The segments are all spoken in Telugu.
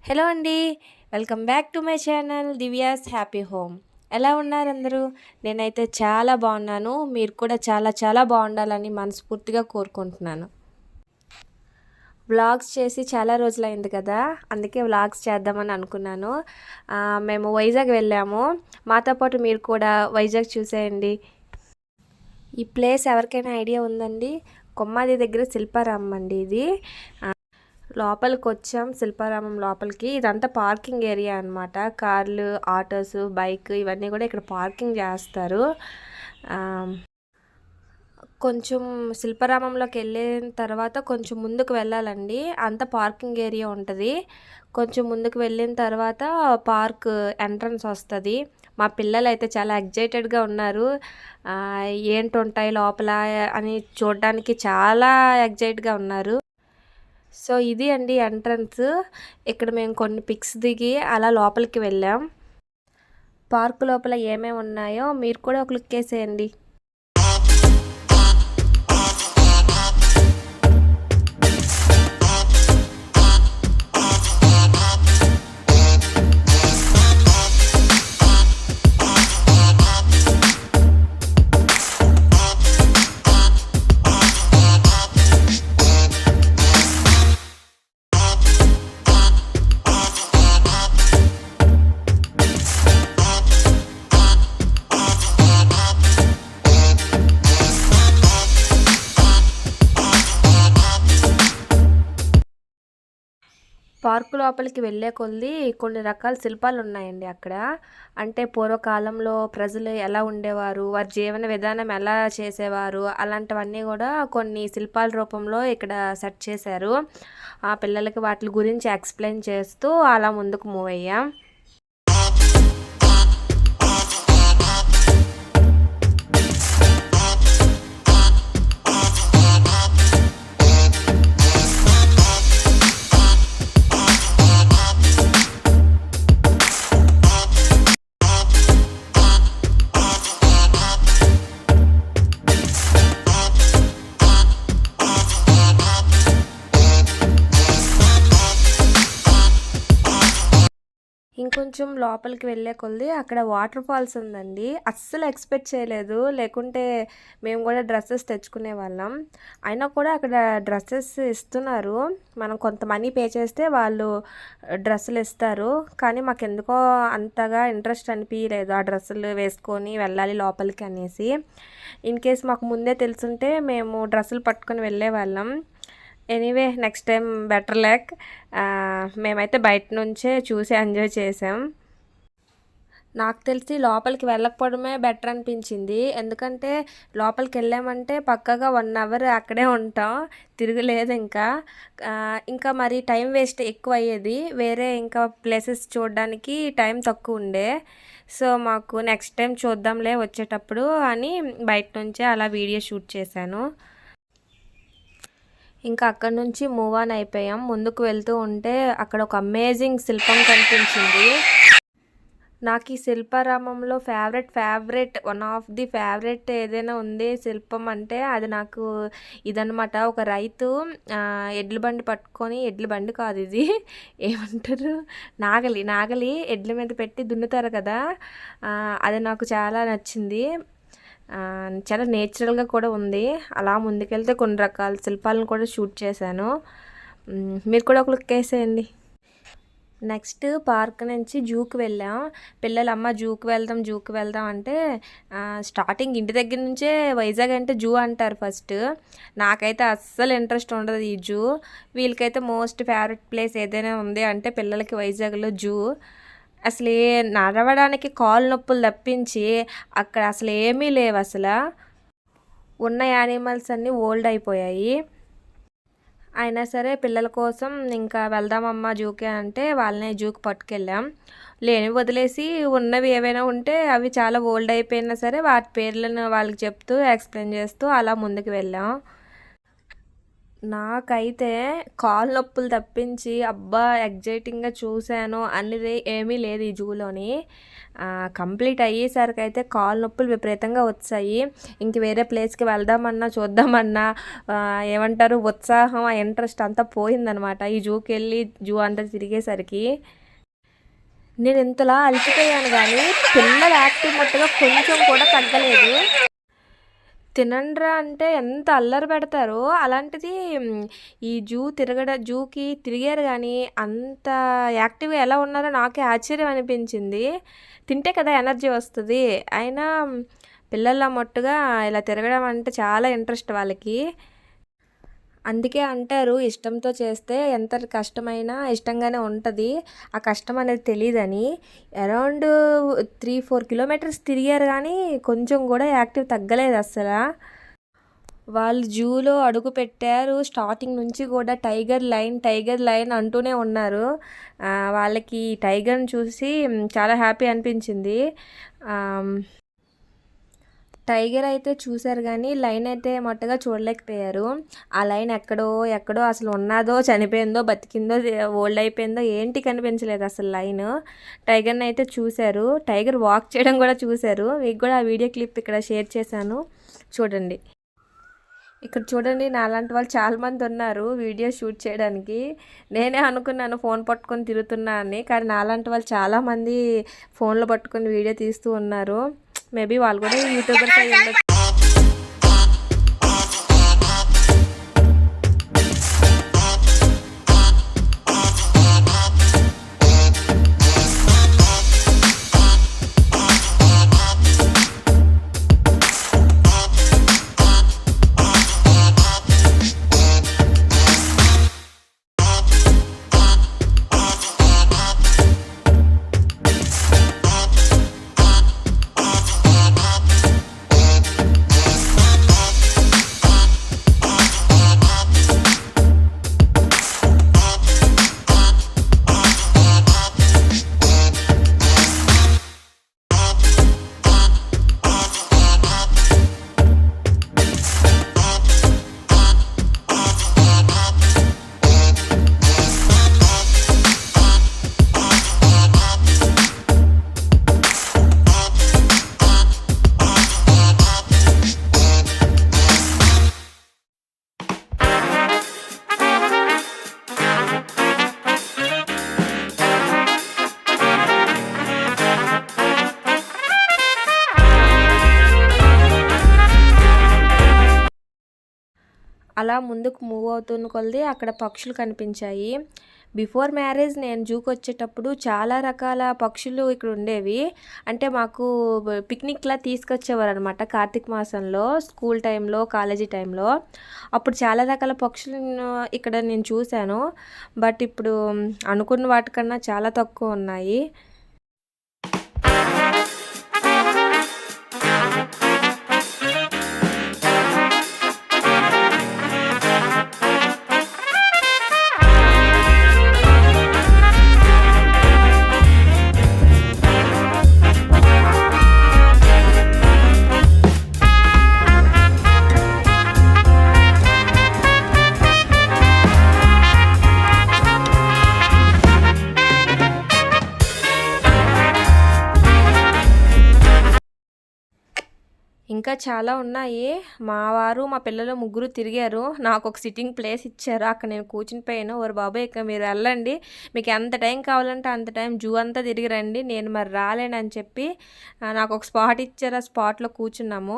హలో అండి. Welcome back to my channel Divya's happy home. ఎలా ఉన్నారు అందరూ? నేనైతే చాలా బాగున్నాను. మీరు కూడా చాలా చాలా బాగుండాలని మనస్ఫూర్తిగా కోరుకుంటున్నాను. వ్లాగ్స్ చేసి చాలా రోజులైంది కదా, అందుకే వ్లాగ్స్ చేద్దామని అనుకున్నాను. మేము వైజాగ్ వెళ్ళాము. మాతో పాటు మీరు కూడా వైజాగ్ చూసేయండి. ఈ ప్లేస్ ఎవరికైనా ఐడియా ఉందండి? కొమ్మాది దగ్గర శిల్పారామం అండి ఇది. లోపలికి వచ్చాం, శిల్పారామం లోపలికి. ఇదంతా పార్కింగ్ ఏరియా అనమాట. కార్లు, ఆటోస్, బైక్ ఇవన్నీ కూడా ఇక్కడ పార్కింగ్ చేస్తారు. కొంచెం శిల్పారామంలోకి వెళ్ళిన తర్వాత కొంచెం ముందుకు వెళ్ళాలండి. అంత పార్కింగ్ ఏరియా ఉంటుంది. కొంచెం ముందుకు వెళ్ళిన తర్వాత పార్క్ ఎంట్రన్స్ వస్తుంది. మా పిల్లలు అయితే చాలా ఎగ్జైటెడ్గా ఉన్నారు. ఏంటుంటాయి లోపల అని చూడడానికి చాలా ఎగ్జైట్గా ఉన్నారు. సో ఇది అండి ఎంట్రన్స్. ఇక్కడ మేము కొన్ని పిక్స్ దిగి అలా లోపలికి వెళ్ళాం. పార్క్ లోపల ఏమేమి ఉన్నాయో మీరు కూడా ఒక లుక్ వేసేయండి. పార్కు లోపలికి వెళ్ళే కొద్దీ కొన్ని రకాల శిల్పాలు ఉన్నాయండి అక్కడ. అంటే పూర్వకాలంలో ప్రజలు ఎలా ఉండేవారు, వారి జీవన విధానం ఎలా చేసేవారు, అలాంటివన్నీ కూడా కొన్ని శిల్పాల రూపంలో ఇక్కడ సెట్ చేశారు. ఆ పిల్లలకి వాటి గురించి ఎక్స్ప్లెయిన్ చేస్తూ అలా ముందుకు మూవ్ అయ్యాం. ఇంకొంచెం లోపలికి వెళ్ళే కొద్దీ అక్కడ వాటర్ ఫాల్స్ ఉందండి. అస్సలు ఎక్స్పెక్ట్ చేయలేదు, లేకుంటే మేము కూడా డ్రెస్సెస్ తెచ్చుకునే వాళ్ళం. అయినా కూడా అక్కడ డ్రెస్సెస్ ఇస్తున్నారు. మనం కొంత మనీ పే చేస్తే వాళ్ళు డ్రెస్సులు ఇస్తారు. కానీ మాకు ఎందుకో అంతగా ఇంట్రెస్ట్ అనిపించలేదు ఆ డ్రెస్సులు వేసుకొని వెళ్ళాలి లోపలికి అనేసి. ఇన్ కేస్ మాకు ముందే తెలుసుంటే మేము డ్రెస్సులు పట్టుకొని వెళ్ళే వాళ్ళం. Anyway next time better luck. మేమైతే బయట నుంచే చూసి ఎంజాయ్ చేసాం. నాకు తెలిసి లోపలికి వెళ్ళకపోవడమే బెటర్ అనిపించింది. ఎందుకంటే లోపలికి వెళ్ళామంటే పక్కగా 1 అవర్ అక్కడే ఉంటాం, తిరగలేదు ఇంకా. ఇంకా మరి టైం వేస్ట్ ఎక్కువ అయ్యేది. వేరే ఇంకా ప్లేసెస్ చూడడానికి టైం తక్కువ ఉండే. సో మాకు నెక్స్ట్ టైం చూద్దాంలే వచ్చేటప్పుడు అని బయట నుంచే అలా వీడియో షూట్ చేశాను. ఇంకా అక్కడి నుంచి మూవ్ ఆన్ అయిపోయాం. ముందుకు వెళ్తూ ఉంటే అక్కడ ఒక అమేజింగ్ శిల్పం కనిపించింది. నాకు ఈ శిల్పారామంలో favourite one of the favourite ఏదైనా ఉంది శిల్పం అంటే అది నాకు ఇదనమాట. ఒక రైతు ఎడ్ల బండి పట్టుకొని, ఎడ్ల బండి కాదు ఇది ఏమంటారు, నాగలి ఎడ్ల మీద పెట్టి దున్నుతారు కదా. అది నాకు చాలా నచ్చింది. చాలా నేచురల్గా కూడా ఉంది. అలా ముందుకెళ్తే కొన్ని రకాల శిల్పాలను కూడా షూట్ చేశాను. మీరు కూడా ఒక లుక్ వేసేయండి. నెక్స్ట్ పార్క్ నుంచి జూకి వెళ్ళాం. పిల్లలు అమ్మ జూకి వెళ్దాం అంటే స్టార్టింగ్ ఇంటి దగ్గర నుంచే వైజాగ్ అంటే జూ అంటారు ఫస్ట్. నాకైతే అస్సలు ఇంట్రెస్ట్ ఉండదు ఈ జూ. వీళ్ళకైతే మోస్ట్ ఫేవరెట్ ప్లేస్ ఏదైనా ఉంది అంటే పిల్లలకి వైజాగ్లో జూ. అసలు నడవడానికి కాళ్ళు నొప్పులు తప్పించి అక్కడ అసలు ఏమీ లేవు. అసలు ఉన్న యానిమల్స్ అన్నీ ఓల్డ్ అయిపోయాయి. అయినా సరే పిల్లల కోసం ఇంకా వెళ్దామమ్మా జూకే అంటే వాళ్ళని జూకి పట్టుకెళ్ళాం. లేని వదిలేసి ఉన్నవి ఏవైనా ఉంటే అవి చాలా ఓల్డ్ అయిపోయినా సరే వాటి పేర్లను వాళ్ళకి చెప్తూ ఎక్స్ప్లెయిన్ చేస్తూ అలా ముందుకు వెళ్ళాం. నాకైతే కాళ్ళు నొప్పులు తప్పించి అబ్బా! ఎగ్జైటింగ్‌గా చూసాను అనేది ఏమీ లేదు ఈ జూలోని. కంప్లీట్ అయ్యేసరికయితే కాళ్ళు నొప్పులు విపరీతంగా వచ్చాయి. ఇంక వేరే ప్లేస్‌కి వెళ్దామన్నా, చూద్దామన్నా ఏమంటారు ఉత్సాహం, ఆ ఇంట్రెస్ట్ అంతా పోయిందనమాట. ఈ జూకెళ్ళి జూ అంతా తిరిగేసరికి. నేను ఇంతలా అలసిపోయాను గానీ, పిల్లల యాక్టివ్ మట్టుగా కొంచెం కూడా తగ్గలేదు. తినండ్రా అంటే ఎంత అల్లరి పెడతారో, అలాంటిది ఈ జూకి తిరిగారు గానీ, అంత యాక్టివ్‌గా ఎలా ఉన్నారో నాకే ఆశ్చర్యం అనిపించింది. తింటే కదా ఎనర్జీ వస్తది. అయినా పిల్లల మట్టుగా ఇలా తిరగడం అంటే చాలా ఇంట్రెస్ట్ వాళ్ళకి. అందుకే అంటారు ఇష్టంతో చేస్తే ఎంత కష్టమైనా ఇష్టంగానే ఉంటది. ఆ కష్టం అనేది తెలీదని. అరౌండ్ 3, 4 కిలోమీటర్స్ తిరిగారు గానీ, కొంచెం గూడా యాక్టివ్ తగ్గలేదస్సల. వాళ్ళు జూలో అడుగుపెట్టారు. స్టార్టింగ్ నుంచి కూడా టైగర్ లైన్ అంటూనే ఉన్నారు. వాళ్ళకి టైగర్‌ని చూసి చాలా హ్యాపీ అనిపించింది. టైగర్ అయితే చూసారు గానీ, లైన్ అయితే మట్టుగా చూడలేకపోయారు. ఆ లైన్ ఎక్కడో అసలు ఉన్నాదో, చనిపోయిందో, బతికిందో, ఓల్డ్ అయిపోయిందో ఏంటి కనిపించలేదు అసలు లైను. టైగర్‌ని అయితే చూసారు. టైగర్ వాక్ చేయడం కూడా చూసారు. మీకు కూడా ఆ వీడియో క్లిప్ ఇక్కడ షేర్ చేశాను. చూడండి. ఇక్కడ చూడండి నాలాంటి వాళ్ళు చాలామంది ఉన్నారు వీడియో షూట్ చేయడానికి. నేనే అనుకున్నాను ఫోన్ పట్టుకొని తిరుగుతున్నా అని. కానీ నాలాంటి వాళ్ళు చాలామంది ఫోన్‌లో పట్టుకొని వీడియో తీస్తూ ఉన్నారు. మేబీ వాళ్ళు కూడా యూట్యూబర్స్ అయ్యుండొచ్చు. అలా ముందుకు మూవ్ అవుతున్న కొలది అక్కడ పక్షులు కనిపించాయి. బిఫోర్ మ్యారేజ్ నేను జూకొచ్చేటప్పుడు చాలా రకాల పక్షులు ఇక్కడ ఉండేవి. అంటే మాకు పిక్నిక్‌లా తీసుకొచ్చేవారనమాట కార్తీక మాసంలో, స్కూల్ టైంలో, కాలేజీ టైంలో. అప్పుడు చాలా రకాల పక్షులను ఇక్కడ నేను చూశాను. బట్ ఇప్పుడు అనుకున్న వాటికన్నా చాలా తక్కువ ఉన్నాయి. ఇంకా చాలా ఉన్నాయి. మా వారు, మా పిల్లలు ముగ్గురు తిరిగారు. నాకొక సిట్టింగ్ ప్లేస్ ఇచ్చారు. అక్కడ నేను కూర్చుని పోయాను. ఓరి బాబోయ్! ఇక మీరు వెళ్ళండి. మీకు ఎంత టైం కావాలంటే అంత టైం జూ అంతా తిరిగి రండి. నేను మరి రాలేనని చెప్పి నాకొక స్పాట్ ఇచ్చారు. ఆ స్పాట్‌లో కూర్చున్నాము.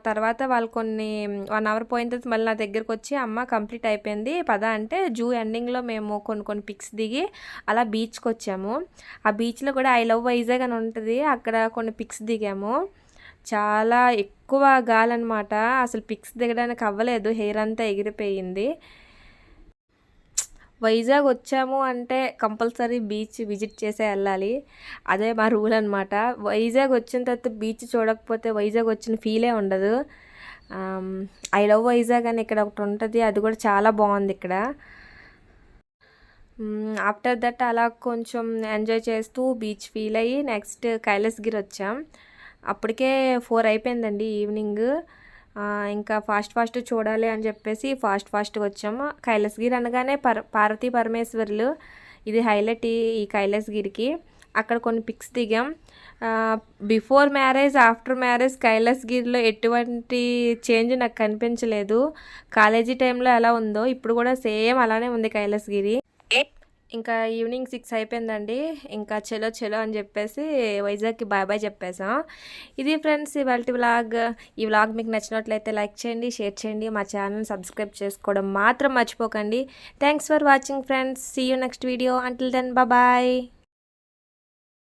తర్వాత వాళ్ళు 1 అవర్ పోయిన తర్వాత మళ్ళీ నా దగ్గరకొచ్చి అమ్మ కంప్లీట్ అయిపోయింది పద అంటే జూ ఎండింగ్‌లో మేము కొన్ని పిక్స్ దిగి అలా బీచ్‌కొచ్చాము. ఆ బీచ్‌లో కూడా ఐ లవ్ వైజాగ్ అని ఉంటది. అక్కడ కొన్ని పిక్స్ దిగాము. చాలా ఎక్కువ గాలనమాట. అసలు పిక్స్ దిగడానికి అవ్వలేదు. హెయిర్ అంతా ఎగిరిపోయింది. వైజాగ్ వచ్చాము అంటే కంపల్సరీ బీచ్ విజిట్ చేసే వెళ్ళాలి. అదే మా రూల్ అనమాట. వైజాగ్ వచ్చిన తర్వాత బీచ్ చూడకపోతే వైజాగ్ వచ్చిన ఫీలే ఉండదు. ఐ లవ్ వైజాగ్ అని ఇక్కడ ఒకటి ఉంటుంది. అది కూడా చాలా బాగుంది ఇక్కడ. ఆఫ్టర్ దట్ అలా కొంచెం ఎంజాయ్ చేస్తూ బీచ్ ఫీల్ అయ్యి నెక్స్ట్ కైలాసగిరి వచ్చాం. అప్పటికే 4 అయిపోయిందండి ఈవినింగ్. ఇంకా ఫాస్ట్ చూడాలి అని చెప్పేసి ఫాస్ట్గా వచ్చాము. కైలాసగిరి అనగానే పార్వతీ పరమేశ్వరులు, ఇది హైలైట్ ఈ కైలాసగిరికి. అక్కడ కొన్ని పిక్స్ దిగాం. బిఫోర్ మ్యారేజ్ ఆఫ్టర్ మ్యారేజ్ కైలాసగిరిలో ఎటువంటి చేంజ్ నాకు కనిపించలేదు. కాలేజీ టైంలో ఎలా ఉందో ఇప్పుడు కూడా సేమ్ అలానే ఉంది కైలాసగిరి. ఇంకా ఈవినింగ్ 6 అయిపోయిందండి. ఇంకా చలో అని చెప్పేసి వైజాగ్కి బాయ్ చెప్పేసాం. ఇది ఫ్రెండ్స్ ఇవాల్టి వ్లాగ్. ఈ వ్లాగ్ మీకు నచ్చినట్లయితే లైక్ చేయండి, షేర్ చేయండి, మా ఛానల్ సబ్స్క్రైబ్ చేసుకోవడం మాత్రం మర్చిపోకండి. Thanks for watching friends. See you next video. Until then bye.